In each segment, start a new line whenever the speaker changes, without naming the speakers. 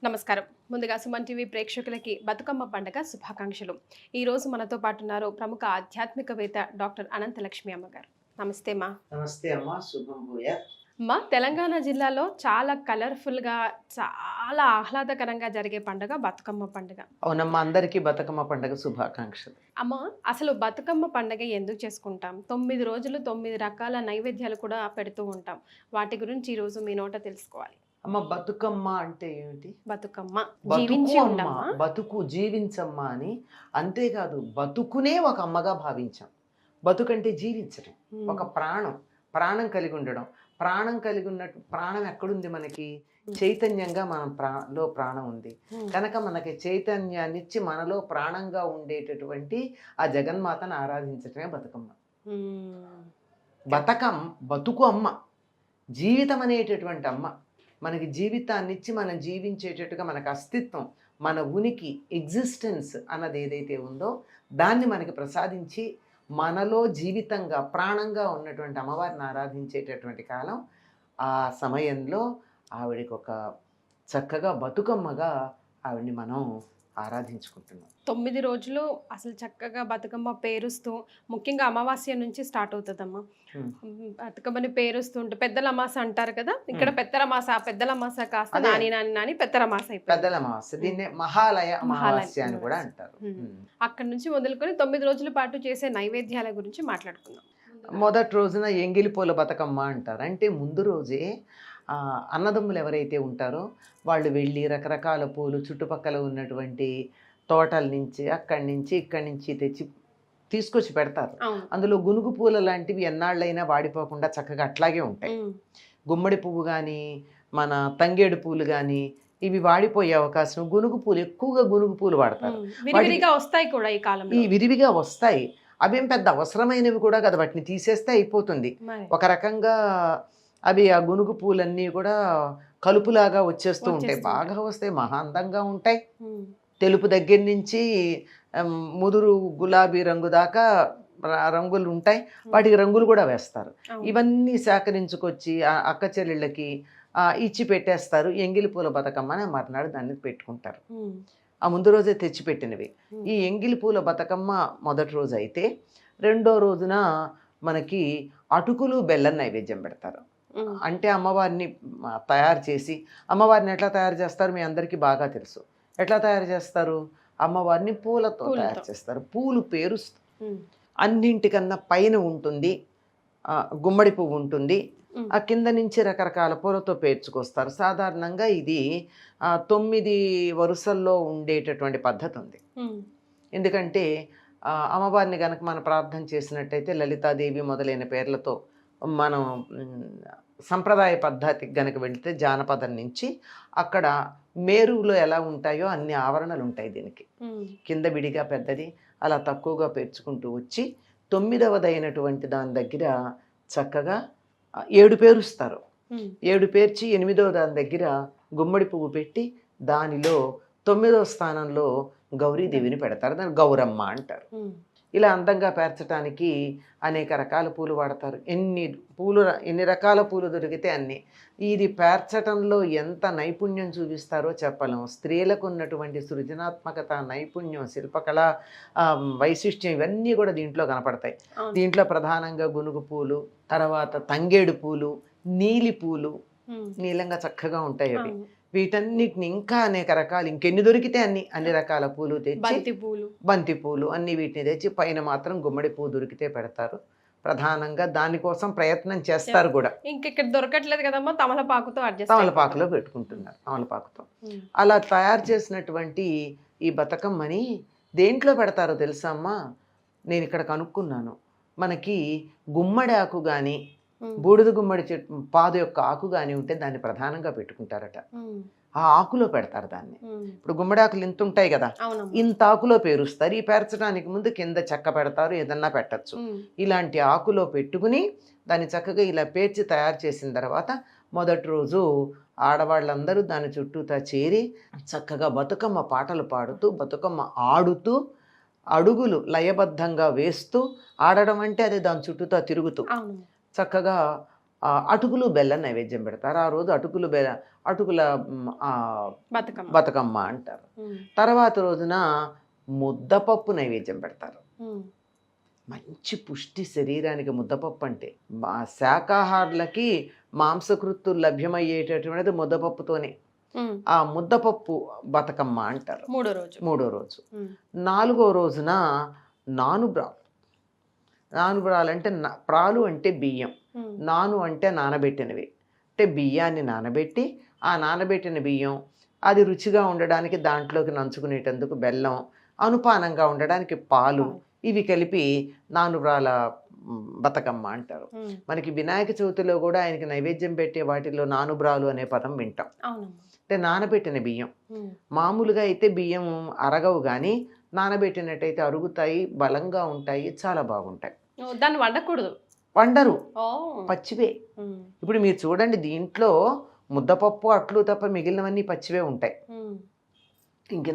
నమస్కారం. ముందుగా సుమన్ టీవీ ప్రేక్షకులకి బతుకమ్మ పండుగ శుభాకాంక్షలు. ఈరోజు మనతో పాటు ఉన్నారు ప్రముఖ ఆధ్యాత్మికవేత్త డాక్టర్ అనంతలక్ష్మి అమ్మగారు. నమస్తే మా.
నమస్తే అమ్మా, శుభం భూయాత్.
మా తెలంగాణ జిల్లాలో చాలా కలర్ఫుల్గా, చాలా ఆహ్లాదకరంగా జరిగే పండుగ బతుకమ్మ పండుగ.
అవునమ్మా, అందరికీ బతుకమ్మ పండుగ శుభాకాంక్షలు.
అమ్మ, అసలు బతుకమ్మ పండుగ ఎందుకు చేసుకుంటాం? 9 రోజులు 9 రకాల నైవేద్యాలు కూడా పెడుతూ ఉంటాం. వాటి గురించి ఈరోజు మీ నోట తెలుసుకోవాలి.
అమ్మ, బతుకమ్మ అంటే ఏమిటి?
బతుకమ్మ
బతుకు
జీవించి
అమ్మ,
ఉండమ్మా.
బతుకు జీవించమ్మా అని. అంతేకాదు, బతుకునే ఒక అమ్మగా భావించాం. బతుకంటే జీవించడం, ఒక ప్రాణం, ప్రాణం కలిగి ఉండడం. ప్రాణం కలిగి ఉన్నట్టు, ప్రాణం ఎక్కడుంది మనకి? చైతన్యంగా మన లో ప్రాణం ఉంది కనుక మనకి చైతన్యాన్ని ఇచ్చి మనలో ప్రాణంగా ఉండేటటువంటి ఆ జగన్మాతను ఆరాధించటమే బతుకమ్మ. బతుకు అమ్మ, జీవితం అనేటటువంటి అమ్మ. మనకి జీవితాన్ని ఇచ్చి మనం జీవించేటట్టుగా మనకు అస్తిత్వం, మన ఉనికి, ఎగ్జిస్టెన్స్ అన్నది ఏదైతే ఉందో దాన్ని మనకి ప్రసాదించి మనలో జీవితంగా ప్రాణంగా ఉన్నటువంటి అమ్మవారిని ఆరాధించేటటువంటి కాలం. ఆ సమయంలో ఆవిడకి ఒక చక్కగా బతుకమ్మగా ఆవిడ్ని మనం ఆరాధించుకుంటున్నాం.
9 రోజులు అసలు చక్కగా బతుకమ్మ పేరుస్తూ, ముఖ్యంగా అమావాస్య నుంచి స్టార్ట్ అవుతుందమ్మా. బతుకమ్మని పేరుస్తూ ఉంటే పెద్దల అమాస అంటారు కదా, ఇక్కడ పెద్దల అమాస కాస్త నాని నాని నాని పెద్దల అమాస అయిపోయింది.
పెద్దల అమావాస్య, దీన్నే మహాలయ అమావాస్య అని కూడా అంటారు.
అక్కడి నుంచి మొదలుకొని 9 రోజుల పాటు చేసే నైవేద్యాల గురించి మాట్లాడుకుందాం.
మొదటి రోజున ఎంగిలి పూల బతుకమ్మ అంటారు. అంటే ముందు రోజే అన్నదమ్ములు ఎవరైతే ఉంటారో వాళ్ళు వెళ్ళి రకరకాల పూలు చుట్టుపక్కల ఉన్నటువంటి తోటల నుంచి, అక్కడి నుంచి, ఇక్కడి నుంచి తీసుకొచ్చి పెడతారు. అందులో గునుగు పూల లాంటివి ఎన్నాళ్ళైనా వాడిపోకుండా చక్కగా అట్లాగే ఉంటాయి. గుమ్మడి పువ్వు కానీ, మన తంగేడు పూలు కానీ ఇవి వాడిపోయే అవకాశం. గునుగు పూలు, ఎక్కువగా గునుగు పూలు వాడతారు.
వస్తాయి కూడా ఈ కాలంలో,
ఈ విరివిగా వస్తాయి. అవేం పెద్ద అవసరమైనవి కూడా కదా, వాటిని తీసేస్తే అయిపోతుంది. ఒక రకంగా అవి ఆ గునుగు పూలన్నీ కూడా కలుపులాగా వచ్చేస్తూ ఉంటాయి. బాగా వస్తాయి, మహా అందంగా ఉంటాయి. తెలుపు దగ్గర నుంచి ముదురు గులాబీ రంగు దాకా రంగులు ఉంటాయి. వాటికి రంగులు కూడా వేస్తారు. ఇవన్నీ సేకరించుకొచ్చి అక్క చెల్లెళ్ళకి ఇచ్చి పెట్టేస్తారు. ఎంగిలి పూల బతుకమ్మని మర్నాడు దాన్ని పెట్టుకుంటారు. ఆ ముందు రోజే తెచ్చిపెట్టినవి. ఈ ఎంగిలి పూల బతుకమ్మ మొదటి రోజు అయితే, రెండో రోజున మనకి అటుకులు బెల్లం నైవేద్యం పెడతారు. అంటే అమ్మవారిని తయారు చేసి, అమ్మవారిని ఎట్లా తయారు చేస్తారు మీ అందరికీ బాగా తెలుసు. ఎట్లా తయారు చేస్తారు? అమ్మవారిని పూలతో తయారు చేస్తారు. పూలు పేరుస్తారు. అన్నింటికన్నా పైన ఉంటుంది గుమ్మడి పువ్వు ఉంటుంది. ఆ కింద నుంచి రకరకాల పూలతో పేర్చుకొస్తారు. సాధారణంగా ఇది 9 వరుసల్లో ఉండేటటువంటి పద్ధతి ఉంది. ఎందుకంటే అమ్మవారిని కనుక మనం ప్రార్థన చేసినట్టయితే లలితాదేవి మొదలైన పేర్లతో మనం సంప్రదాయ పద్ధతికి గనక వెళితే, జానపదం నుంచి అక్కడ మేరులో ఎలా ఉంటాయో అన్ని ఆవరణలు ఉంటాయి దీనికి. కింద విడిగా పెద్దది, అలా తక్కువగా పేర్చుకుంటూ వచ్చి 9వదైనటువంటి దాని దగ్గర చక్కగా 7 పేరుస్తారు. 7 పేర్చి 8వ దాని దగ్గర గుమ్మడి పువ్వు పెట్టి దానిలో 9వ స్థానంలో గౌరీదేవిని పెడతారు. దాన్ని గౌరమ్మ అంటారు. ఇలా అందంగా పేర్చడానికి అనేక రకాల పూలు వాడతారు. ఎన్ని రకాల పూలు దొరికితే అన్ని. ఇది పేర్చటంలో ఎంత నైపుణ్యం చూపిస్తారో చెప్పలేము. స్త్రీలకు ఉన్నటువంటి సృజనాత్మకత, నైపుణ్యం, శిల్పకళ వైశిష్ట్యం ఇవన్నీ కూడా దీంట్లో కనపడతాయి. దీంట్లో ప్రధానంగా గునుగు పూలు, తర్వాత తంగేడు పూలు, నీలి పూలు, నీలంగా చక్కగా ఉంటాయి అవి. వీటన్నిటిని ఇంకా అనేక రకాలు, ఇంకెన్ని దొరికితే అన్ని రకాల పూలు తెచ్చి, బంతి పూలు అన్ని వీటిని తెచ్చి పైన మాత్రం గుమ్మడి పువ్వు దొరికితే పెడతారు. ప్రధానంగా దానికోసం ప్రయత్నం చేస్తారు కూడా.
ఇక్కడ దొరకట్లేదు కదమ్మా,
తమలపాకులో పెట్టుకుంటున్నారు. తమలపాకుతో అలా తయారు చేసినటువంటి ఈ బతుకమ్మని దేంట్లో పెడతారో తెలుసా అమ్మా? నేను ఇక్కడ కనుక్కున్నాను. మనకి గుమ్మడి ఆకు కానీ, బూడిద గుమ్మడి చెట్టు పాదు యొక్క ఆకు కానీ ఉంటే దాన్ని ప్రధానంగా పెట్టుకుంటారట. ఆ ఆకులో పెడతారు దాన్ని. ఇప్పుడు గుమ్మడి ఆకులు ఇంత ఉంటాయి కదా, ఇంత ఆకులో పేరుస్తారు. ఈ పేర్చడానికి ముందు కింద చెక్క పెడతారు, ఏదన్నా పెట్టచ్చు. ఇలాంటి ఆకులో పెట్టుకుని దాన్ని చక్కగా ఇలా పేర్చి తయారు చేసిన తర్వాత మొదటి రోజు ఆడవాళ్ళందరూ దాని చుట్టూతా చేరి చక్కగా బతుకమ్మ పాటలు పాడుతూ, బతుకమ్మ ఆడుతూ, అడుగులు లయబద్ధంగా వేస్తూ, ఆడడం అంటే అదే దాని చుట్టూతా తిరుగుతూ చక్కగా అటుకులు బెల్లం నైవేద్యం పెడతారు. ఆ రోజు అటుకుల
బతుకమ్మ.
బతుకమ్మ అంటారు. తర్వాత రోజున ముద్దపప్పు నైవేద్యం పెడతారు. మంచి పుష్టి శరీరానికి ముద్దపప్పు అంటే. శాకాహారులకి మాంసకృత్తులు లభ్యమయ్యేటటువంటిది ముద్దపప్పుతోనే. ఆ ముద్దపప్పు బతుకమ్మ అంటారు మూడో రోజు. నాలుగో రోజున నానుబ్రాలు. నానుబ్రాలు అంటే ప్రాలు అంటే బియ్యం, నాను అంటే నానబెట్టినవి. అంటే బియ్యాన్ని నానబెట్టి ఆ నానబెట్టిన బియ్యం అది రుచిగా ఉండడానికి దాంట్లోకి నంచుకునేటందుకు బెల్లం, అనుపానంగా ఉండడానికి పాలు, ఇవి కలిపి నానుబ్రాల బతుకమ్మ అంటారు. మనకి వినాయక చవితిలో కూడా ఆయనకి నైవేద్యం పెట్టే వాటిల్లో నానుబ్రాలు అనే పదం వింటాం. అంటే నానబెట్టిన బియ్యం. మామూలుగా అయితే బియ్యం అరగవు, కానీ నానబెట్టినట్టయితే అరుగుతాయి, బలంగా ఉంటాయి, చాలా బాగుంటాయి.
దాన్ని వండకూడదు,
వండరు, పచ్చివే. ఇప్పుడు మీరు చూడండి, దీంట్లో ముద్దపప్పు అట్లు తప్ప మిగిలినవన్నీ పచ్చివే ఉంటాయి. ఇంక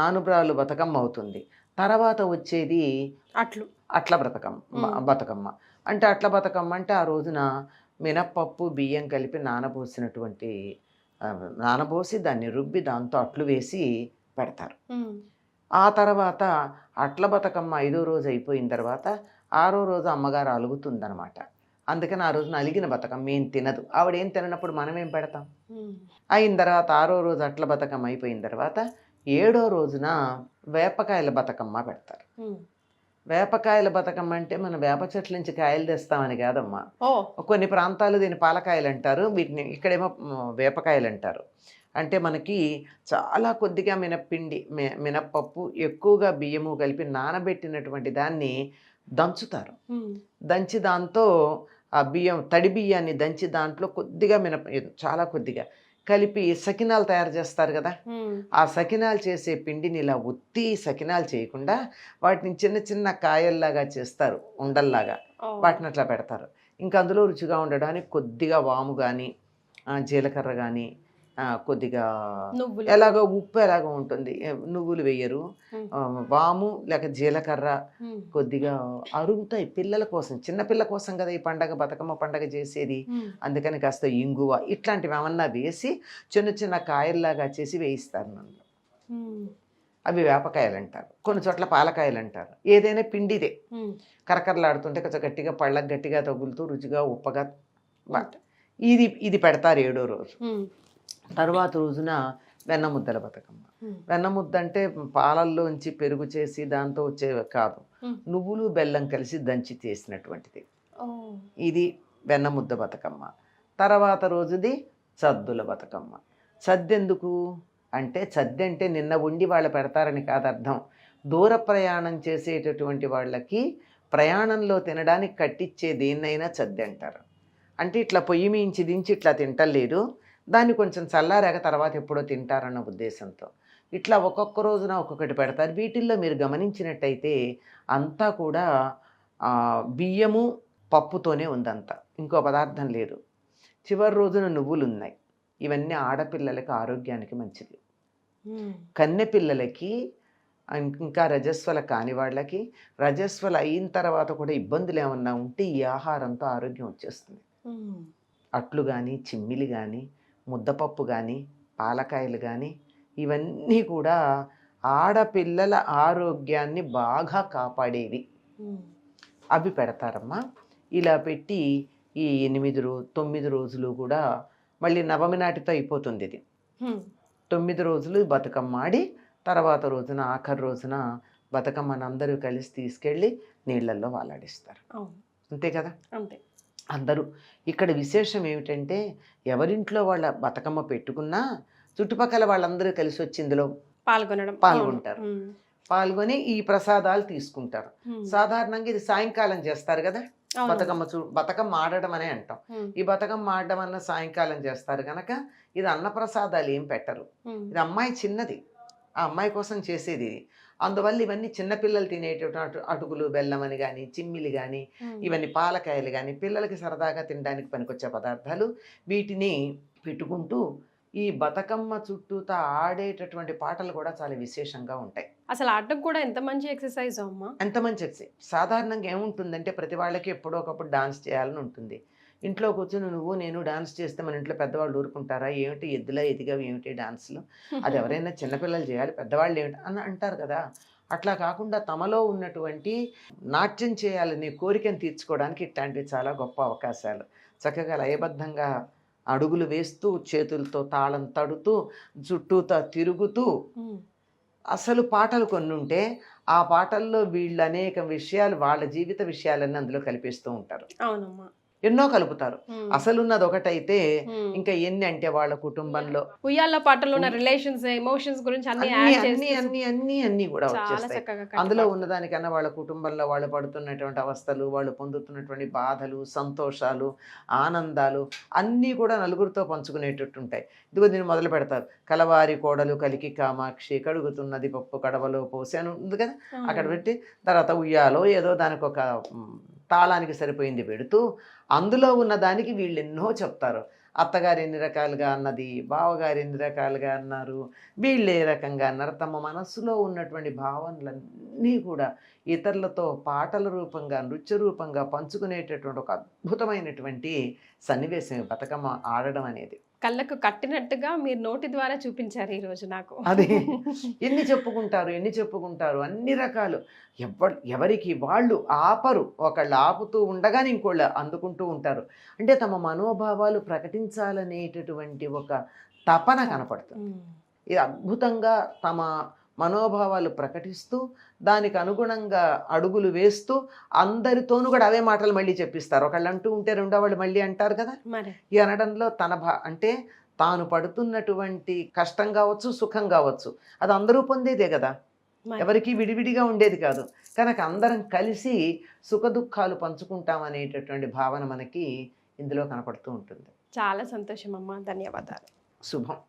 నానుబ్రాలు బతుకమ్మ అవుతుంది. తర్వాత వచ్చేది అట్ల బతుకమ్మ. అంటే అట్ల బతుకమ్మ అంటే ఆ రోజున మినప్పప్పు బియ్యం కలిపి నానబోసి దాన్ని రుబ్బి దాంతో అట్లు వేసి పెడతారు. ఆ తర్వాత అట్ల బతుకమ్మ 5వ రోజు అయిపోయిన తర్వాత 6వ రోజు అమ్మగారు అలుగుతుందనమాట. అందుకని ఆ రోజున అలిగిన బతుకమ్మ ఏం తినదు. ఆవిడేం తిననప్పుడు మనం ఏం పెడతాం? అయిన తర్వాత 6వ రోజు అట్ల బతుకమ్మ అయిపోయిన తర్వాత 7వ రోజున వేపకాయల బతుకమ్మ పెడతారు. వేపకాయల బతుకమ్మ అంటే మనం వేప చెట్ల నుంచి కాయలు తెస్తామని కాదమ్మా. కొన్ని ప్రాంతాలు దీన్ని పాలకాయలు అంటారు, వీటిని ఇక్కడేమో వేపకాయలు అంటారు. అంటే మనకి చాలా కొద్దిగా మినప్పప్పు, ఎక్కువగా బియ్యము కలిపి నానబెట్టినటువంటి దాన్ని దంచుతారు. దంచి దాంతో ఆ తడి బియ్యాన్ని దంచి దాంట్లో కొద్దిగా చాలా కొద్దిగా కలిపి సకినాలు తయారు చేస్తారు కదా. ఆ సకినాలు చేసే పిండిని ఇలా ఒత్తి సకినాలు చేయకుండా వాటిని చిన్న చిన్న కాయల్లాగా చేస్తారు, ఉండల్లాగా. వాటిని అట్లా పెడతారు. ఇంకా అందులో రుచిగా ఉండడానికి కొద్దిగా వాము కానీ జీలకర్ర కానీ కొద్దిగా ఎలాగో ఉప్పు ఎలాగో ఉంటుంది, నువ్వులు వేయరు, వాము లేక జీలకర్ర కొద్దిగా అరుగుతాయి పిల్లల కోసం, చిన్నపిల్ల కోసం కదా ఈ పండగ, బతుకమ్మ పండగ చేసేది. అందుకని కాస్త ఇంగువ ఇట్లాంటివి ఏమన్నా వేసి చిన్న చిన్న కాయల్లాగా చేసి వేయిస్తారు నన్ను. అవి వేపకాయలు అంటారు, కొన్ని చోట్ల పాలకాయలు అంటారు. ఏదైనా పిండిదే కరకరలాడుతుంటే కొంచెం గట్టిగా పళ్ళకు గట్టిగా తగులుతూ రుచిగా ఉప్పగా ఇది పెడతారు 7వ రోజు. తర్వాత రోజున వెన్నముద్దల బతుకమ్మ. వెన్నముద్ద అంటే పాలల్లోంచి పెరుగు చేసి దాంతో వచ్చేవి కాదు, నువ్వులు బెల్లం కలిసి దంచి చేసినటువంటిది. ఇది వెన్నముద్ద బతుకమ్మ. తర్వాత రోజుది సద్దుల బతుకమ్మ. సద్దెందుకు అంటే, సద్దె అంటే నిన్న వండి వాళ్ళు పెడతారని కాదు అర్థం. దూర ప్రయాణం చేసేటటువంటి వాళ్ళకి ప్రయాణంలో తినడానికి కట్టించే దేన్నైనా సద్దె అంటారు. అంటే ఇట్లా పొయ్యి మించి దించి ఇట్లా తింటలేదు, దాన్ని కొంచెం చల్లారాక తర్వాత ఎప్పుడో తింటారన్న ఉద్దేశంతో ఇట్లా ఒక్కొక్క రోజున ఒక్కొక్కటి పెడతారు. వీటిల్లో మీరు గమనించినట్టయితే అంతా కూడా బియ్యము పప్పుతోనే ఉందంతా, ఇంకో పదార్థం లేదు. చివరి రోజున నువ్వులు ఉన్నాయి. ఇవన్నీ ఆడపిల్లలకి ఆరోగ్యానికి మంచిది. కన్నె పిల్లలకి, ఇంకా రజస్వల కాని వాళ్ళకి, రజస్వల అయిన తర్వాత కూడా ఇబ్బందులు ఏమన్నా ఉంటే ఈ ఆహారంతో ఆరోగ్యం వచ్చేస్తుంది. అట్లు కానీ, చిమ్మిలి కానీ, ముద్దపప్పు కానీ, పాలకాయలు కానీ, ఇవన్నీ కూడా ఆడపిల్లల ఆరోగ్యాన్ని బాగా కాపాడేవి. అవి పెడతారమ్మా. ఇలా పెట్టి ఈ 9 రోజులు కూడా మళ్ళీ నవమి నాటితో అయిపోతుంది. ఇది 9 రోజులు బతుకమ్మ ఆడి తర్వాత రోజున ఆఖరి రోజున బతుకమ్మని అందరూ కలిసి తీసుకెళ్ళి నీళ్ళల్లో వాలాడిస్తారు. అంతే కదా. అందరూ ఇక్కడ విశేషం ఏమిటంటే, ఎవరింట్లో వాళ్ళ బతుకమ్మ పెట్టుకున్నా చుట్టుపక్కల వాళ్ళందరూ కలిసి వచ్చి ఇందులో పాల్గొంటారు. పాల్గొని ఈ ప్రసాదాలు తీసుకుంటారు. సాధారణంగా ఇది సాయంకాలం చేస్తారు కదా బతుకమ్మ ఆడడం అనే అంటాం. ఈ బతుకమ్మ ఆడడం అన్న సాయంకాలం చేస్తారు కనుక ఇది అన్నప్రసాదాలు ఏం పెట్టరు. ఇది అమ్మాయి చిన్నది, ఆ అమ్మాయి కోసం చేసేది ఇది. అందువల్ల ఇవన్నీ చిన్నపిల్లలు తినేటటువంటి అటుకులు బెల్లం అని కానీ, చిమ్మిలి కానీ, ఇవన్నీ పాలకాయలు కానీ, పిల్లలకి సరదాగా తినడానికి పనికొచ్చే పదార్థాలు. వీటిని పెట్టుకుంటూ ఈ బతుకమ్మ చుట్టూతా ఆడేటటువంటి పాటలు కూడా చాలా విశేషంగా ఉంటాయి.
అసలు ఆడటం కూడా ఎంత మంచి ఎక్సర్సైజ్ అమ్మా.
ఎంత మంచి ఎక్సర్సైజ్. సాధారణంగా ఏముంటుందంటే ప్రతి వాళ్ళకి ఎప్పుడో ఒకప్పుడు డాన్స్ చేయాలని ఉంటుంది. ఇంట్లో కూర్చొని నువ్వు నేను డాన్స్ చేస్తే మన ఇంట్లో పెద్దవాళ్ళు ఊరుకుంటారా, ఏమిటి ఎద్దులా ఎదిగావు ఏమిటి డాన్స్లు, అది ఎవరైనా చిన్నపిల్లలు చేయాలి, పెద్దవాళ్ళు ఏమిటి అని అంటారు కదా. అట్లా కాకుండా తమలో ఉన్నటువంటి నాట్యం చేయాలనే కోరికను తీర్చుకోవడానికి ఇట్లాంటివి చాలా గొప్ప అవకాశాలు. చక్కగా లయబద్ధంగా అడుగులు వేస్తూ, చేతులతో తాళం తడుతూ, చుట్టూతా తిరుగుతూ, అసలు పాటలు కొన్ని ఉంటే ఆ పాటల్లో వీళ్ళు అనేక విషయాలు, వాళ్ళ జీవిత విషయాలన్నీ అందులో కలిపేస్తూ ఉంటారు.
అవునమ్మా.
ఎన్నో కలుపుతారు. అసలున్నది ఒకటైతే ఇంకా ఎన్ని అంటే వాళ్ళ కుటుంబంలో
ఉయ్యాల పాటలో ఉన్న రిలేషన్స్, ఎమోషన్స్ గురించి అన్ని
అన్ని కూడా
చాలా
వచ్చేస్తాయి.
చక్కగా
అందులో ఉన్నదానికన్నా వాళ్ళ కుటుంబంలో వాళ్ళు పడుతున్నటువంటి అవస్థలు, వాళ్ళు పొందుతున్నటువంటి బాధలు, సంతోషాలు, ఆనందాలు అన్నీ కూడా నలుగురితో పంచుకునేటట్టు ఉంటాయి. ఇదిగో దీన్ని మొదలు పెడతారు. కలవారి కోడలు కలికి కామాక్షి కడుగుతున్నది పప్పు కడవలో పోసి అని ఉంది కదా, అక్కడ పెట్టి తర్వాత ఉయ్యాలో ఏదో దానికి ఒక తాళానికి సరిపోయింది పెడుతూ అందులో ఉన్నదానికి వీళ్ళు ఎన్నో చెప్తారు. అత్తగారు ఎన్ని రకాలుగా అన్నది, బావగారు ఎన్ని రకాలుగా అన్నారు, వీళ్ళు ఏ రకంగా అన్నారు, తమ మనస్సులో ఉన్నటువంటి భావనలన్నీ కూడా ఇతరులతో పాటల రూపంగా, నృత్య రూపంగా పంచుకునేటటువంటి ఒక అద్భుతమైనటువంటి సన్నివేశం బతుకమ్మ ఆడడం అనేది.
కళ్ళకు కట్టినట్టుగా మీరు నోటి ద్వారా చూపించారు ఈరోజు నాకు.
అదే ఎన్ని చెప్పుకుంటారు అన్ని రకాలు. ఎవరికి వాళ్ళు ఆపరు, ఒకళ్ళు ఆపుతూ ఉండగానే ఇంకోళ్ళు అందుకుంటూ ఉంటారు. అంటే తమ మనోభావాలు ప్రకటించాలనేటటువంటి ఒక తపన కనపడుతుంది. ఇది అద్భుతంగా తమ మనోభావాలు ప్రకటిస్తూ దానికి అనుగుణంగా అడుగులు వేస్తూ అందరితోనూ కూడా అవే మాటలు మళ్ళీ చెప్పిస్తారు. ఒకళ్ళు అంటూ ఉంటే రెండో వాళ్ళు మళ్ళీ అంటారు కదా. ఈ అనడంలో అంటే తాను పడుతున్నటువంటి కష్టం కావచ్చు, సుఖం కావచ్చు, అది అందరూ పొందేదే కదా, ఎవరికి విడివిడిగా ఉండేది కాదు. కనుక అందరం కలిసి సుఖ దుఃఖాలు పంచుకుంటామనేటటువంటి భావన మనకి ఇందులో కనపడుతూ ఉంటుంది.
చాలా సంతోషం అమ్మా, ధన్యవాదాలు.
శుభం.